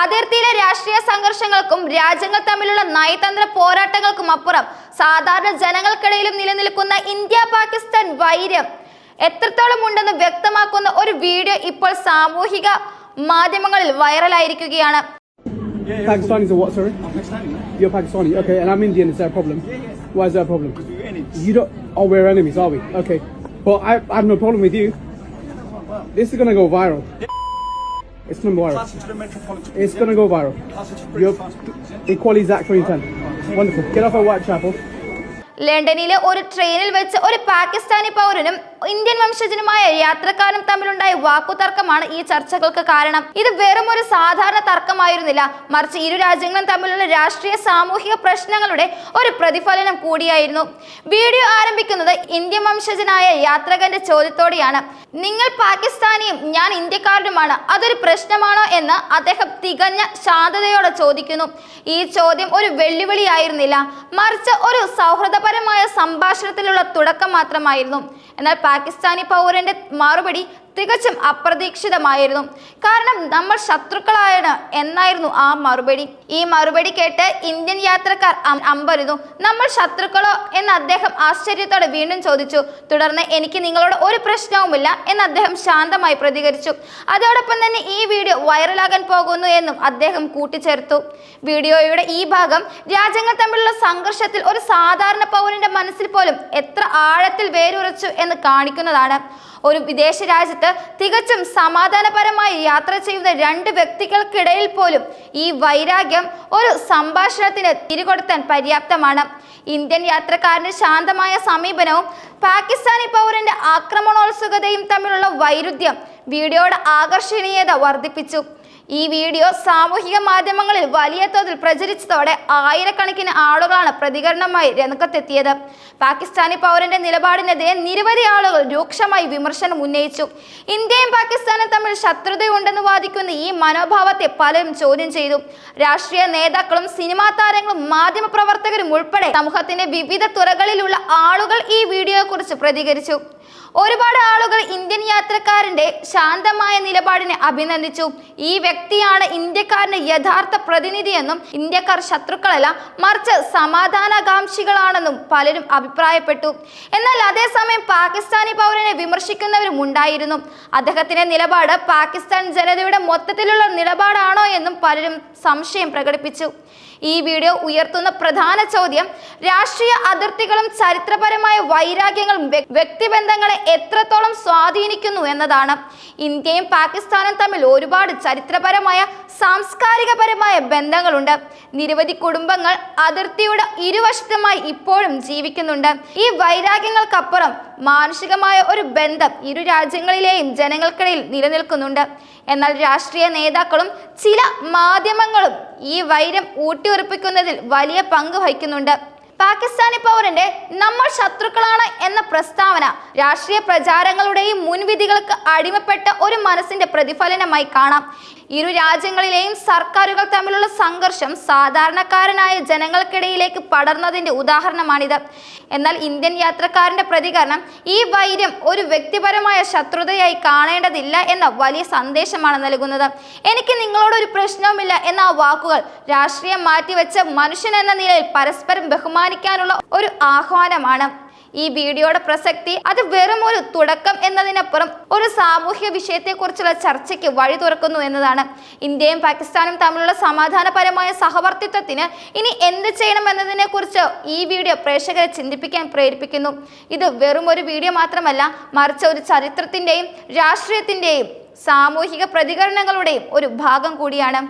അതിർത്തിയിലെ രാഷ്ട്രീയ സംഘർഷങ്ങൾക്കും രാജ്യങ്ങൾ തമ്മിലുള്ള നയതന്ത്ര പോരാട്ടങ്ങൾക്കും അപ്പുറം സാധാരണ ജനങ്ങൾക്കിടയിലും നിലനിൽക്കുന്ന ഇന്ത്യ പാകിസ്ഥാൻ വൈര്യം എത്രത്തോളം ഉണ്ടെന്ന് വ്യക്തമാക്കുന്ന ഒരു വീഡിയോ ഇപ്പോൾ സാമൂഹിക മാധ്യമങ്ങളിൽ വൈറലായിരിക്കുകയാണ്. Pakistanis are what, sorry? I'm Pakistani, man. You're Pakistani, okay, and I'm Indian. Is that a problem? Yeah. Why is that a problem? Because we're enemies. You don't. Oh, we're enemies, are we? Okay. Well, I have no problem with you. This is gonna go viral. It's gonna go viral. Pass it to the Metropolitan. It's gonna go viral. Pass it to the You're British passports. Equalities Act 2010. Wonderful. Get off at Whitechapel. ലണ്ടനിലെ ഒരു ട്രെയിനിൽ വെച്ച് ഒരു പാകിസ്ഥാനി പൗരനും Indian വംശജനുമായ യാത്രക്കാരും തമ്മിലുണ്ടായ വാക്കുതർക്കമാണ് ഈ ചർച്ചകൾക്ക് കാരണം. ഇത് വെറും ഒരു സാധാരണ തർക്കമായിരുന്നില്ല, മറിച്ച് ഇരു രാജ്യങ്ങളും തമ്മിലുള്ള രാഷ്ട്രീയ സാമൂഹിക പ്രശ്നങ്ങളുടെ ഒരു പ്രതിഫലനം കൂടിയായിരുന്നു. വീഡിയോ ആരംഭിക്കുന്നത് ഇന്ത്യൻ വംശജനായ യാത്രകന്റെ ചോദ്യത്തോടെയാണ്. നിങ്ങൾ പാകിസ്ഥാനിയും ഞാൻ ഇന്ത്യക്കാരനുമാണ്, അതൊരു പ്രശ്നമാണോ എന്ന് അദ്ദേഹം തികഞ്ഞ ശാന്തതയോടെ ചോദിക്കുന്നു. ഈ ചോദ്യം ഒരു വെല്ലുവിളിയായിരുന്നില്ല, മറിച്ച് ഒരു സൗഹൃദപരമായ സംഭാഷണത്തിലുള്ള തുടക്കം മാത്രമായിരുന്നു. എന്നാൽ പാകിസ്ഥാനി പൗരന്റെ മറുപടി തികച്ചും അപ്രതീക്ഷിതമായിരുന്നു. കാരണം നമ്മൾ ശത്രുക്കളാണ് എന്നായിരുന്നു ആ മറുപടി. ഈ മറുപടി കേട്ട് ഇന്ത്യൻ യാത്രക്കാർ അമ്പരുന്നു. നമ്മൾ ശത്രുക്കളോ എന്ന് അദ്ദേഹം ആശ്ചര്യത്തോടെ വീണ്ടും ചോദിച്ചു. തുടർന്ന് എനിക്ക് നിങ്ങളോട് ഒരു പ്രശ്നവുമില്ല എന്ന് അദ്ദേഹം ശാന്തമായി പ്രതികരിച്ചു. അതോടൊപ്പം തന്നെ ഈ വീഡിയോ വൈറലാകാൻ പോകുന്നു എന്നും അദ്ദേഹം കൂട്ടിച്ചേർത്തു. വീഡിയോയുടെ ഈ ഭാഗം രാജ്യങ്ങൾ തമ്മിലുള്ള സംഘർഷത്തിൽ ഒരു സാധാരണ പൗരന്റെ മനസ്സിൽ പോലും എത്ര ആഴത്തിൽ വേരുറച്ചു എന്ന് കാണിക്കുന്നതാണ്. ഒരു വിദേശ രാജ്യത്ത് തികച്ചും സമാധാനപരമായി യാത്ര ചെയ്യുന്ന രണ്ട് വ്യക്തികൾക്കിടയിൽ പോലും ഈ വൈരാഗ്യം ഒരു സംഭാഷണത്തിന് തിരികൊടുത്താൻ പര്യാപ്തമാണ്. ഇന്ത്യൻ യാത്രക്കാരന്റെ ശാന്തമായ സമീപനവും പാകിസ്ഥാനി പൗരന്റെ ആക്രമണോത്സുകതയും തമ്മിലുള്ള വൈരുദ്ധ്യം വീഡിയോയുടെ ആകർഷണീയത വർദ്ധിപ്പിച്ചു. ഈ വീഡിയോ സാമൂഹിക മാധ്യമങ്ങളിൽ വലിയ തോതിൽ പ്രചരിച്ചതോടെ ആയിരക്കണക്കിന് ആളുകളാണ് പ്രതികരണമായി രംഗത്തെത്തിയത്. പാകിസ്ഥാനി പൗരന്റെ നിലപാടിനെതിരെ നിരവധി ആളുകൾ രൂക്ഷമായി വിമർശനം ഉന്നയിച്ചു. ഇന്ത്യയും പാകിസ്ഥാനും തമ്മിൽ ശത്രുതയുണ്ടെന്ന് വാദിക്കുന്ന ഈ മനോഭാവത്തെ പലരും ചോദ്യം ചെയ്തു. രാഷ്ട്രീയ നേതാക്കളും സിനിമാ താരങ്ങളും മാധ്യമപ്രവർത്തകരും ഉൾപ്പെടെ സമൂഹത്തിന്റെ വിവിധ തുറകളിലുള്ള ആളുകൾ ഈ വീഡിയോയെക്കുറിച്ച് പ്രതികരിച്ചു. ഒരുപാട് ആളുകൾ ഇന്ത്യൻ യാത്രക്കാരന്റെ ശാന്തമായ നിലപാടിനെ അഭിനന്ദിച്ചു. ഈ വ്യക്തിയാണ് ഇന്ത്യക്കാരന്റെ യഥാർത്ഥ പ്രതിനിധിയെന്നും ഇന്ത്യക്കാർ ശത്രുക്കളല്ല മറിച്ച് സമാധാനകാംക്ഷികളാണെന്നും പലരും അഭിപ്രായപ്പെട്ടു. എന്നാൽ അതേസമയം പാകിസ്ഥാനി പൗരനെ വിമർശിക്കുന്നവരും ഉണ്ടായിരുന്നു. അദ്ദേഹത്തിന്റെ നിലപാട് പാകിസ്ഥാൻ ജനതയുടെ മൊത്തത്തിലുള്ള നിലപാടാണോ എന്നും പലരും സംശയം പ്രകടിപ്പിച്ചു. ഈ വീഡിയോ ഉയർത്തുന്ന പ്രധാന ചോദ്യം രാഷ്ട്രീയ അതിർത്തികളും ചരിത്രപരമായ വൈരാഗ്യങ്ങളും വ്യക്തിബന്ധങ്ങളെ എത്രത്തോളം സ്വാധീനിക്കുന്നു എന്നതാണ്. ഇന്ത്യയും പാകിസ്ഥാനും തമ്മിൽ ഒരുപാട് ചരിത്രപരമായ സാംസ്കാരികപരമായ ബന്ധങ്ങളുണ്ട്. നിരവധി കുടുംബങ്ങൾ അതിർത്തിയുടെ ഇരുവശത്തുമായി ഇപ്പോഴും ജീവിക്കുന്നുണ്ട്. ഈ വൈരാഗ്യങ്ങൾക്കപ്പുറം മാനുഷികമായ ഒരു ബന്ധം ഇരു രാജ്യങ്ങളിലെയും ജനങ്ങൾക്കിടയിൽ നിലനിൽക്കുന്നുണ്ട്. എന്നാൽ രാഷ്ട്രീയ നേതാക്കളും ചില മാധ്യമങ്ങളും ഈ വൈരം ഊട്ടിയുറപ്പിക്കുന്നതിൽ വലിയ പങ്ക് വഹിക്കുന്നുണ്ട്. പാകിസ്ഥാനി പൗരന്റെ നമ്മൾ ശത്രുക്കളാണ് എന്ന പ്രസ്താവന രാഷ്ട്രീയ പ്രചാരങ്ങളുടെയും മുൻവിധികൾക്ക് അടിമപ്പെട്ട ഒരു മനസ്സിന്റെ പ്രതിഫലനമായി കാണാം. ഇരു രാജ്യങ്ങളിലെയും സർക്കാരുകൾ തമ്മിലുള്ള സംഘർഷം സാധാരണക്കാരനായ ജനങ്ങൾക്കിടയിലേക്ക് പടർന്നതിന്റെ ഉദാഹരണമാണിത്. എന്നാൽ ഇന്ത്യൻ യാത്രക്കാരന്റെ പ്രതികരണം ഈ വൈര്യം ഒരു വ്യക്തിപരമായ ശത്രുതയായി കാണേണ്ടതില്ല എന്ന വലിയ സന്ദേശമാണ് നൽകുന്നത്. എനിക്ക് നിങ്ങളോട് ഒരു പ്രശ്നവുമില്ല എന്ന വാക്കുകൾ രാഷ്ട്രീയം മാറ്റിവെച്ച് മനുഷ്യൻ എന്ന നിലയിൽ പരസ്പരം ബഹുമാനിക്കാനുള്ള ഒരു ആഹ്വാനമാണ്. ഈ വീഡിയോയുടെ പ്രസക്തി അത് വെറും ഒരു തുടക്കം എന്നതിനപ്പുറം ഒരു സാമൂഹിക വിഷയത്തെക്കുറിച്ചുള്ള ചർച്ചയ്ക്ക് വഴി തുറക്കുന്നു എന്നതാണ്. ഇന്ത്യയും പാകിസ്ഥാനും തമ്മിലുള്ള സമാധാനപരമായ സഹവർത്തിത്വത്തിന് ഇനി എന്ത് ചെയ്യണം എന്നതിനെ കുറിച്ച് ഈ വീഡിയോ പ്രേക്ഷകരെ ചിന്തിപ്പിക്കാൻ പ്രേരിപ്പിക്കുന്നു. ഇത് വെറും ഒരു വീഡിയോ മാത്രമല്ല, മറിച്ച് ഒരു ചരിത്രത്തിന്റെയും രാഷ്ട്രീയത്തിന്റെയും സാമൂഹിക പ്രതികരണങ്ങളുടെയും ഒരു ഭാഗം കൂടിയാണ്.